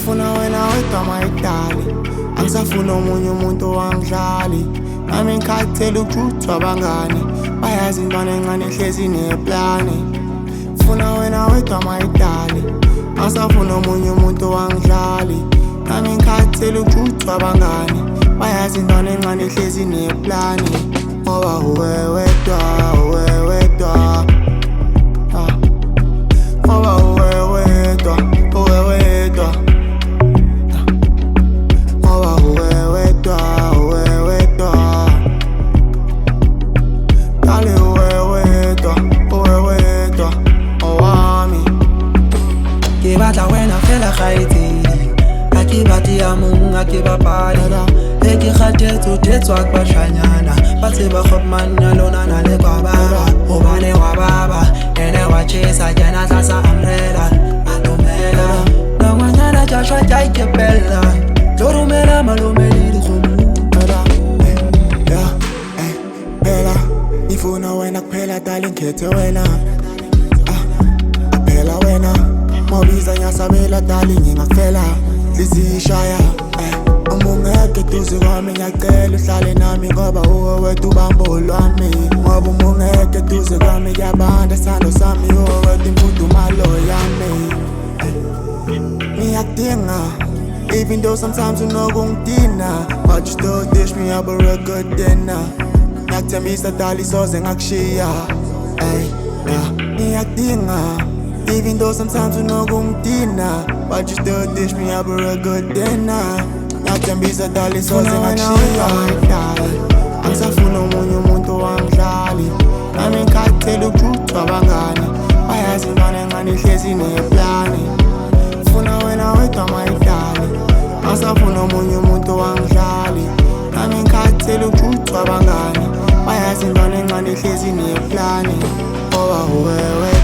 Funa wena wedwa mayidali, angisafuna omunye umuntu wangidlali. Nami ngikhathele ukujuthwa abangani, bayazi intwana encane ehlezi neplani. Funa wena wedwa mayidali, angisafuna omunye umuntu wangidlali. Nami ngikhathele ukujuthwa abangani, bayazi intwana encane ehlezi neplani. Ngoba uwe wedwa, uwe wedwa. Ngoba uwe wedwa, uwe wedwa. Ngoba uwe wedwa, uwe wedwa. Dale uwe wedwa, uwe wedwa. Owami. Ke batla wena fela kgaitsedi, ha ke batle ya mong ha ke bapale. He ke kgathetse o thetswa ke bashanyana, ba tseba Gopman ya lona na le kwa baba. Hobane wa baba ene wa chesa kena tlasa umbrella atomela. Nangwanyana tja shwa tja ikepella, tlo romela malome le dikgomo. Phela ngifuna wena kuphela dali ngikhethe wena. Phela wena mawubiza ngiyasabela dali ngingakufela lizishaya. Uma ungekho eduze kwami ngiyacela uhlale nami, ngoba uwe wedwa ubambo lwami. Ngoba uma ungekho eduze kwami kuyabanda sando sami, uwe wedwa imfudumalo yami. Ngiyakudinga even though sometimes unokungidina, but you still dish me up a real good dinner. Ngiyakuthembisa dali soze ngakushiya. Ngiyakudinga even though sometimes unokungidina, but you still dish me up a real good dinner. Ngiyakuthembisa dali soze ngakushiya. Angisafuna omunye umuntu wangidlali, nami ngikhathele ukujuthwa abangani, bayazi intwana encane ehlezi neplani. Funa wena wedwa mayidali, angisafuna omunye umuntu wangidlali. Nami ngikhathele ukujuthwa abangani, bayazi intwana encane ehlezi neplani. Ngoba uwe wedwa.